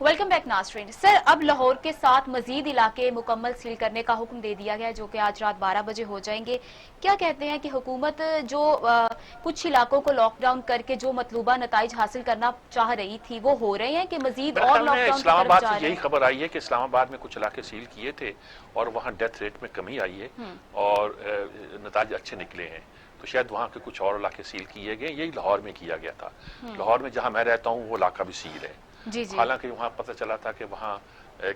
Welcome back नाज़रीन। Sir, अब लाहौर के साथ मजीद इलाके मुकम्मल सील करने का हुक्म दे दिया गया है, जो कि आज रात 12 बजे हो जाएंगे। क्या कहते हैं कि हुकूमत जो कुछ इलाकों को लॉकडाउन करके जो मतलूबा नताइज हासिल करना चाह रही थी, वो हो रहे हैं कि मजीद मेरे और ख्याल में लॉकडाउन की तरफ इस्लामाबाद जा से रहे यही हैं? खबर आई है कि इस्लामाबाद में कुछ इलाके सील किए थे और वहाँ डेथ रेट में कमी आई है और नताज अच्छे निकले हैं। तो शायद वहाँ के कुछ और इलाके सील किए गए। यही लाहौर में किया गया था। लाहौर में जहाँ मैं रहता हूँ वो इलाका भी सील है। जी जी। हालांकि वहाँ पता चला था कि वहाँ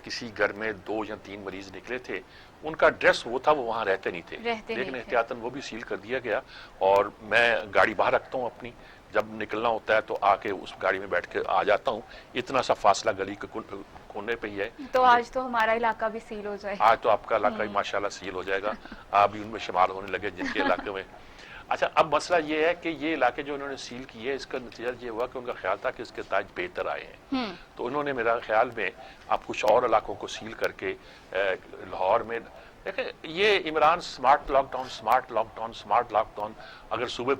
किसी घर में 2 या 3 मरीज निकले थे। उनका एड्रेस वो था, वो वहाँ रहते नहीं थे, लेकिन एहतियातन वो भी सील कर दिया गया। और मैं गाड़ी बाहर रखता हूँ अपनी, जब निकलना होता है तो आके उस गाड़ी में बैठ के आ जाता हूँ। इतना सा फासला गली के कोने पे ही है। तो आज तो हमारा इलाका भी सील हो जाए। आज तो आपका इलाका ही माशाल्लाह सील हो जाएगा। आप भी उनमें शुमार होने लगे जिनके इलाके में। अच्छा, अब मसला ये है कि ये इलाके जो उन्होंने सील किए, इसका नतीजा ये हुआ कि उनका ख्याल था कि इसके ताज बेहतर आए हैं। तो उन्होंने मेरा ख्याल में अब कुछ और इलाकों को सील करके लाहौर में देखें, ये Imran smart lockdown smart lockdown smart lockdown, अगर सुबह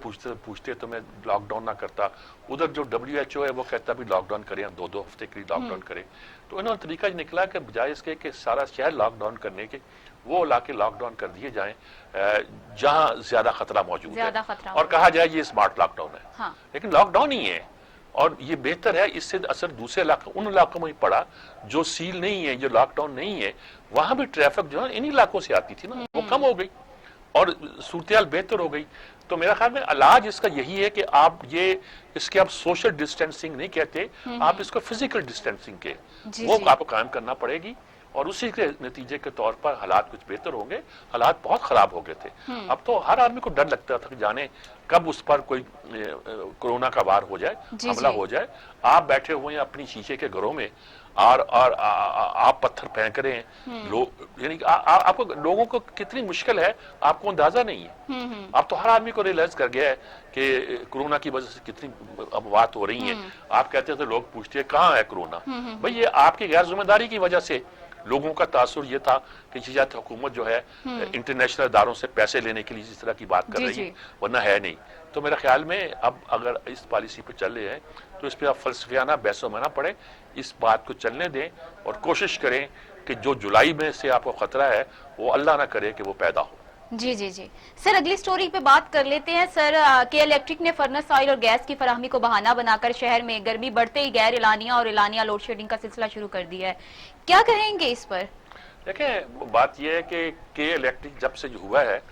पूछते तो मैं लॉकडाउन ना करता। उधर जो WHO है वो कहता भी लॉकडाउन करें, 2-2 हफ्ते के लिए लॉकडाउन करें। तो इन्होंने तरीका निकला कि बजाय इसके कि सारा शहर लॉकडाउन करने के, वो इलाके लॉकडाउन कर दिए जाएं जहां ज्यादा खतरा मौजूद है, और कहा जाए ये स्मार्ट लॉकडाउन है। हाँ। लेकिन लॉकडाउन ही है और ये बेहतर है। इससे असर दूसरे इलाकों, उन इलाकों में ही पड़ा जो सील नहीं है, जो लॉकडाउन नहीं है। वहां भी ट्रैफिक जो है इन इलाकों से आती थी ना, वो कम हो गई और सूरत बेहतर हो गई। तो मेरा ख्याल में इलाज इसका यही है कि आप ये इसके आप सोशल डिस्टेंसिंग नहीं कहते, आप इसको फिजिकल डिस्टेंसिंग के वो आपको कायम करना पड़ेगी। और उसी के नतीजे के तौर पर हालात कुछ बेहतर होंगे। हालात बहुत खराब हो गए थे। अब तो हर आदमी को डर लगता था कि जाने कब उस पर कोई कोरोना का वार हो जाए, हमला हो जाए। आप बैठे हुए हैं अपनी शीशे के घरों में और आप पत्थर फेंक रहे हैं। लोग, यानी आपको, लोगों को कितनी मुश्किल है आपको अंदाजा नहीं है। अब तो हर आदमी को रियलाइज कर गया है कि कोरोना की वजह से कितनी अफवाह हो रही है। आप कहते हैं तो लोग पूछते हैं कहाँ है कोरोना। भाई ये आपकी गैर जिम्मेदारी की वजह से लोगों का तासुर ये था कि शायद हुकूमत जो है इंटरनेशनल इदारों से पैसे लेने के लिए इस तरह की बात कर रही है, वरना है नहीं। तो मेरे ख्याल में अब अगर इस पॉलिसी पे चल रहे हैं तो इस पर आप फलसफियाना बहसो में ना पड़े, इस बात को चलने दें और कोशिश करें कि जो जुलाई में से आपको खतरा है वो अल्लाह ना करे कि वो पैदा हो। जी जी जी। सर, अगली स्टोरी पे बात कर लेते हैं। सर, के इलेक्ट्रिक ने फर्नेस ऑयल और गैस की फराहमी को बहाना बनाकर शहर में गर्मी बढ़ते ही गैर एलानिया और एलानिया लोड शेडिंग का सिलसिला शुरू कर दिया है। क्या कहेंगे इस पर? देखें, बात यह है कि के इलेक्ट्रिक जब से जो हुआ है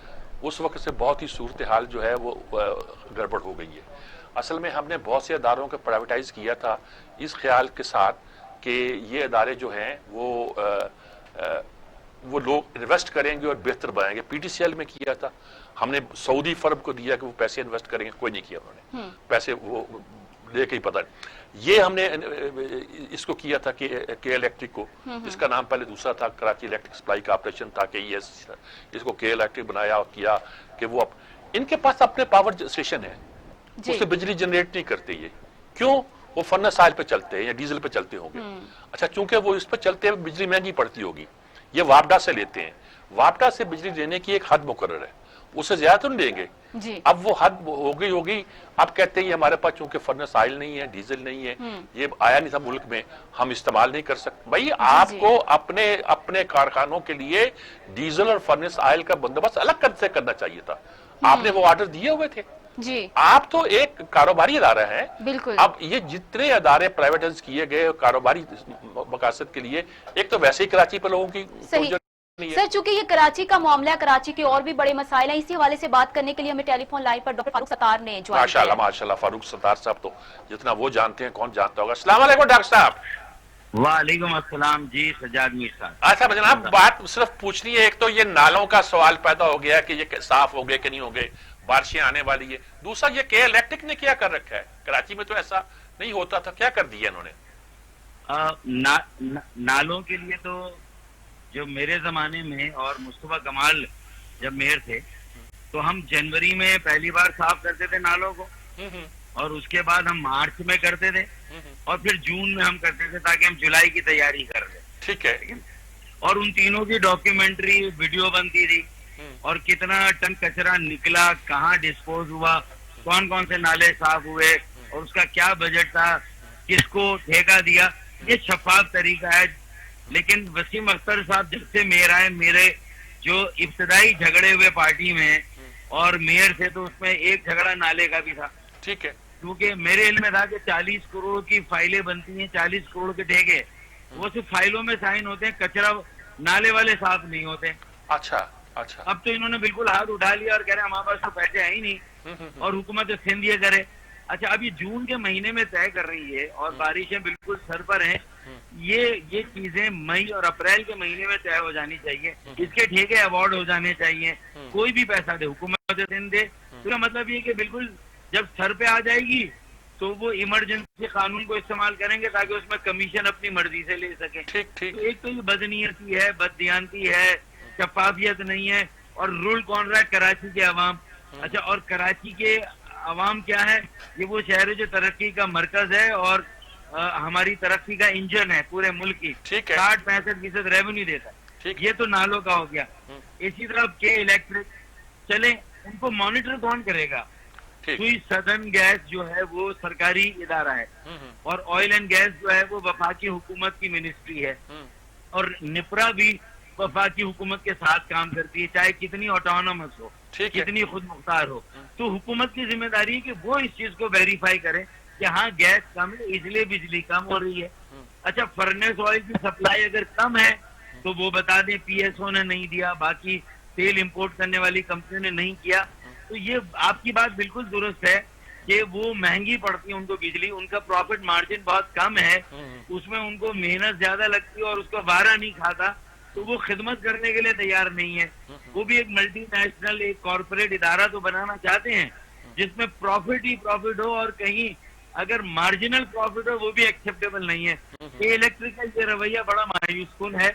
उस वक्त से बहुत ही सूरत हाल जो है वो गड़बड़ हो गई है। असल में हमने बहुत से अदारों को प्राइवेटाइज किया था इस ख्याल के साथ कि ये अदारे जो हैं वो लोग इन्वेस्ट करेंगे और बेहतर बनाएंगे। PTCL में किया था हमने, सऊदी फर्म को दिया कि वो पैसे इन्वेस्ट करेंगे, कोई नहीं किया उन्होंने। पैसे वो लेके ही पता नहीं। ये हमने इसको किया था कि इलेक्ट्रिक को, इसका नाम पहले दूसरा था, कराची इलेक्ट्रिक सप्लाई कॉर्पोरेशन था, KES। इसको के इलेक्ट्रिक बनाया और किया कि वो इनके पास अपने पावर स्टेशन है, उससे बिजली जनरेट नहीं करते ये। क्यों? वो फर्नेस ऑयल पे चलते हैं या डीजल पे चलते होंगे। अच्छा, चूंकि वो इस पर चलते हैं बिजली महंगी पड़ती होगी, ये वापडा से लेते हैं। वापडा से बिजली देने की एक हद मुकर्रर है, उससे ज्यादा तो नहीं देंगे। अब वो हद हो गई। अब कहते हैं हमारे पास चूंकि फर्नेस ऑयल नहीं है, डीजल नहीं है, ये आया नहीं था मुल्क में, हम इस्तेमाल नहीं कर सकते। भाई आपको अपने कारखानों के लिए डीजल और फर्नेस ऑयल का बंदोबस्त अलग से करना चाहिए था। आपने वो ऑर्डर दिए हुए थे जी। आप तो एक कारोबारी अदारा है। बिल्कुल। अब ये जितने अदारे प्राइवेटाइज किए गए कारोबारी मकासद के लिए, एक तो वैसे ही कराची पर लोगों की सर, चूंकि ये कराची का मामला है, कराची के और भी बड़े मसाइल हैं, इसी हवाले से बात करने के लिए हमें टेलीफोन लाइन पर डॉक्टर फारूक सत्तार ने ज्वाइन माशाल्लाह माशाल्लाह, फारूक सत्तार साहब तो जितना वो जानते हैं कौन जानता होगा। अस्सलाम वालेकुम डॉक्टर साहब। वालेकुम अस्सलाम जी, सज्जाद मीर साहब। अच्छा जनाब, बात सिर्फ पूछनी है। एक तो ये नालों का सवाल पैदा हो गया कि ये साफ हो गए कि नहीं हो गए, बारिशें आने वाली है। दूसरा, ये के इलेक्ट्रिक ने क्या कर रखा है? कराची में तो ऐसा नहीं होता था, क्या कर दिया इन्होंने? नालों के लिए तो जो मेरे जमाने में और मुस्तफा कमाल जब मेयर थे तो हम जनवरी में पहली बार साफ करते थे नालों को, और उसके बाद हम मार्च में करते थे, और फिर जून में हम करते थे ताकि हम जुलाई की तैयारी कर लें। ठीक है। और उन तीनों की डॉक्यूमेंट्री वीडियो बनती थी, और कितना टन कचरा निकला, कहाँ डिस्पोज हुआ, कौन कौन से नाले साफ हुए, और उसका क्या बजट था, किसको ठेका दिया, ये शफाफ तरीका है। लेकिन वसीम अख्तर साहब जब से मेयर आए, मेरे जो इब्तदाई झगड़े हुए पार्टी में और मेयर से, तो उसमें एक झगड़ा नाले का भी था। ठीक है। क्योंकि मेरे इल्म में था कि 40 करोड़ की फाइलें बनती हैं, 40 करोड़ के ठेके, वो सिर्फ फाइलों में साइन होते हैं, कचरा नाले वाले साफ नहीं होते। अच्छा अच्छा। अब तो इन्होंने बिल्कुल हाथ उठा लिया और कह रहे हैं हमारे पास तो पैसे है ही नहीं और हुकूमत सिंध ये करे। अच्छा, अभी जून के महीने में तय कर रही है और बारिशें बिल्कुल सर पर हैं। ये चीजें मई और अप्रैल के महीने में तय हो जानी चाहिए। इसके ठेके अवार्ड हो जाने चाहिए। कोई भी पैसा दे, हुकूमत सिंध दे, तो मतलब ये कि बिल्कुल जब सर पे आ जाएगी तो वो इमरजेंसी कानून को इस्तेमाल करेंगे ताकि उसमें कमीशन अपनी मर्जी से ले सके। ठीक ठीक। तो एक तो ये बदनीयती है, बददियानती है, शफाफियत नहीं है। और रूल कौन रहा है? कराची के अवाम। अच्छा, और कराची के अवाम क्या है? ये वो शहर है जो तरक्की का मरकज है और हमारी तरक्की का इंजन है पूरे मुल्क की। 60-65% रेवेन्यू देता है। ये तो नालों का हो गया। इसी तरह के इलेक्ट्रिक चले, उनको मॉनिटर कौन करेगा? सुई सदन गैस जो है वो सरकारी इदारा है और ऑयल एंड गैस जो है वो वफाकी हुकूमत की मिनिस्ट्री है और निपरा भी वफाकी हुकूमत के साथ काम करती है, चाहे कितनी ऑटोनोमस हो, कितनी खुद मुख्तार हो। तो हुकूमत की जिम्मेदारी है कि वो इस चीज को वेरीफाई करे कि हाँ गैस कम है इसलिए बिजली कम हो रही है। अच्छा, फर्नेस ऑयल की सप्लाई अगर कम है तो वो बता दें पीएसओ ने नहीं दिया, बाकी तेल इंपोर्ट करने वाली कंपनी ने नहीं किया। तो ये आपकी बात बिल्कुल दुरुस्त है कि वो महंगी पड़ती है उनको बिजली, उनका प्रॉफिट मार्जिन बहुत कम है, उसमें उनको मेहनत ज्यादा लगती है और उसका वारा नहीं खाता, तो वो खिदमत करने के लिए तैयार नहीं है। वो भी एक मल्टीनेशनल एक कॉर्पोरेट इदारा तो बनाना चाहते हैं जिसमें प्रॉफिट ही प्रॉफिट हो और कहीं अगर मार्जिनल प्रॉफिट हो वो भी एक्सेप्टेबल नहीं है। के इलेक्ट्रिक का ये रवैया बड़ा मायूसकुन है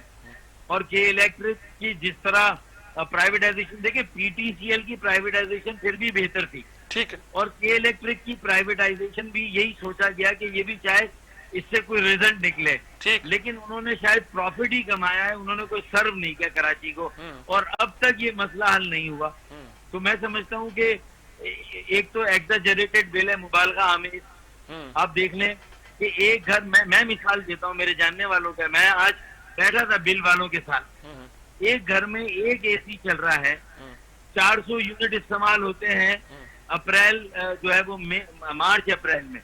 और के इलेक्ट्रिक की जिस तरह प्राइवेटाइजेशन, देखिए पीटीसीएल की प्राइवेटाइजेशन फिर भी बेहतर थी, ठीक है, और के इलेक्ट्रिक की प्राइवेटाइजेशन भी यही सोचा गया कि ये भी शायद इससे कोई रिजल्ट निकले, ठीक, लेकिन उन्होंने शायद प्रॉफिट ही कमाया है, उन्होंने कोई सर्व नहीं किया कराची को और अब तक ये मसला हल नहीं हुआ। तो मैं समझता हूँ कि एक तो एग्जैजरेटेड बिल है, मुबालगा आमिर। आप देख लें कि एक घर, मैं मिसाल देता हूँ मेरे जानने वालों का, मैं आज बैठा था बिल वालों के साथ, एक घर में एक एसी चल रहा है, 400 यूनिट इस्तेमाल होते हैं, अप्रैल जो है वो मार्च अप्रैल में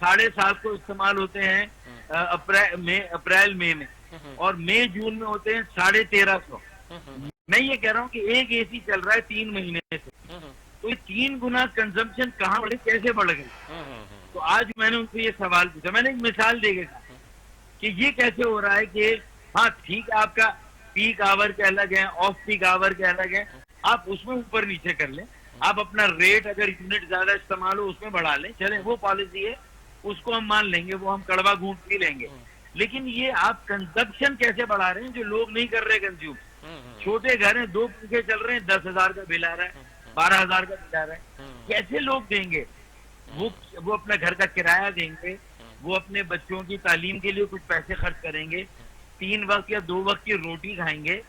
750 इस्तेमाल होते हैं अप्रैल मई में, और मई जून में होते हैं 1350। मैं ये कह रहा हूँ कि एक एसी चल रहा है 3 महीने से, तो ये 3 गुना कंजम्पशन कहाँ बढ़े, कैसे बढ़ गई? तो आज मैंने उनसे ये सवाल पूछा, मैंने एक मिसाल दे के कहा कि ये कैसे हो रहा है कि हाँ ठीक है आपका पीक आवर के अलग है, ऑफ पीक आवर के अलग है, आप उसमें ऊपर नीचे कर लें, आप अपना रेट अगर यूनिट ज्यादा इस्तेमाल हो उसमें बढ़ा लें, चले वो पॉलिसी है, उसको हम मान लेंगे, वो हम कड़वा घूंट भी लेंगे। लेकिन ये आप कंजप्शन कैसे बढ़ा रहे हैं जो लोग नहीं कर रहे कंज्यूम? छोटे घर हैं, 2 पंखे चल रहे हैं, 10,000 का बिल आ रहा है, 12,000 का बिल आ रहा है, कैसे लोग देंगे? वो अपना घर का किराया देंगे, वो अपने बच्चों की तालीम के लिए कुछ पैसे खर्च करेंगे, 3 वक्त या 2 वक्त की रोटी खाएंगे।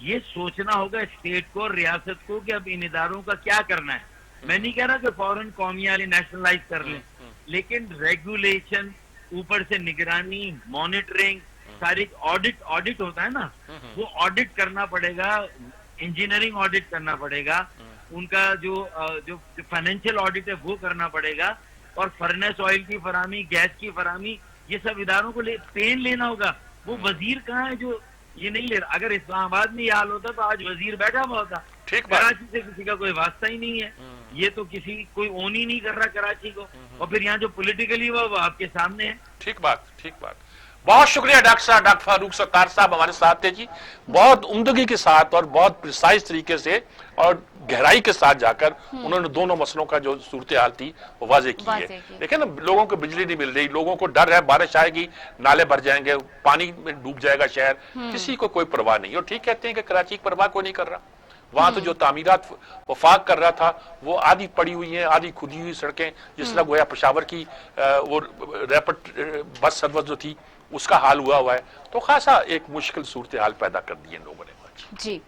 ये सोचना होगा स्टेट को और रियासत को कि अब इन इदारों का क्या करना है। मैं नहीं कह रहा कि फौरन कौमियाली नेशनलाइज कर लें, लेकिन रेगुलेशन, ऊपर से निगरानी, मॉनिटरिंग, सारी ऑडिट होता है ना, वो ऑडिट करना पड़ेगा, इंजीनियरिंग ऑडिट करना पड़ेगा, उनका जो फाइनेंशियल ऑडिट है वो करना पड़ेगा, और फर्नेस ऑयल की फरामी, गैस की फरामी, ये सब इदारों को पेन लेना होगा। वो वजीर कहाँ है जो ये नहीं ले रहा? अगर इस्लामाबाद में ये हाल होता तो आज वजीर बैठा हुआ होता। कराची से किसी का कोई वास्ता ही नहीं है, ये तो कोई ओन ही नहीं कर रहा कराची को, और फिर यहाँ जो पॉलिटिकली हुआ वो आपके सामने है। ठीक बात, ठीक बात। बहुत शुक्रिया डॉक्टर साहब, डॉक्टर फारूक सत्तार साहब हमारे साथ थे जी, बहुत उम्दगी के साथ और बहुत प्रिसाइज तरीके से और गहराई के साथ जाकर उन्होंने दोनों मसलों का जो सूरत हाल थी वो वाजे की है। देखिए ना, लोगों को बिजली नहीं मिल रही, लोगों को डर है बारिश आएगी नाले भर जाएंगे, पानी में डूब जाएगा शहर, किसी को कोई परवाह नहीं। और ठीक कहते हैं कि कराची की परवाह कोई नहीं कर रहा, वहां तो जो तामीरात वफाक कर रहा था वो आधी पड़ी हुई है, आधी खुदी हुई सड़कें, जिस तरह गोया पेशावर की वो रैपिड बस सर्विस जो थी उसका हाल हुआ है, तो खासा एक मुश्किल सूरत हाल पैदा कर दी है लोगों ने। जी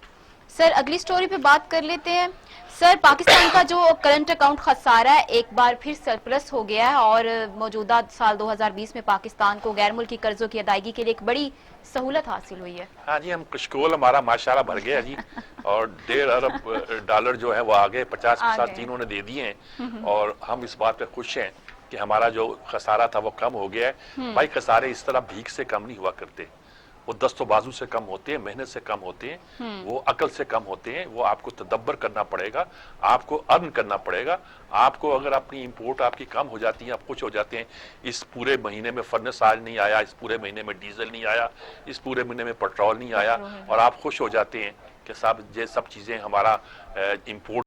सर अगली स्टोरी पे बात कर लेते हैं। सर पाकिस्तान का जो करंट अकाउंट खसारा है एक बार फिर सरप्लस हो गया है और मौजूदा साल 2020 में पाकिस्तान को गैर मुल्की कर्जों की अदायगी के लिए एक बड़ी सहूलत हासिल हुई है। हाँ जी, हम कशकोल हमारा माशाल्लाह भर गया जी और 1.5 अरब डॉलर जो है वो आगे 50% इन्होंने दे दिए हैं और हम इस बात पे खुश हैं कि हमारा जो खसारा था वो कम हो गया है। भाई खसारे इस तरह भीख से कम नहीं हुआ करते, वो दस्तो बाजू से कम होते हैं, मेहनत से कम होते हैं, वो अकल से कम होते हैं। वो आपको तदब्बर करना पड़ेगा, आपको अर्न करना पड़ेगा। आपको अगर अपनी इंपोर्ट आपकी कम हो जाती है, आप खुश हो जाते हैं, इस पूरे महीने में फर्नेस आज नहीं आया, इस पूरे महीने में डीजल नहीं आया, इस पूरे महीने में पेट्रोल नहीं आया, और आप खुश हो जाते हैं कि साहब ये सब चीजें हमारा इंपोर्ट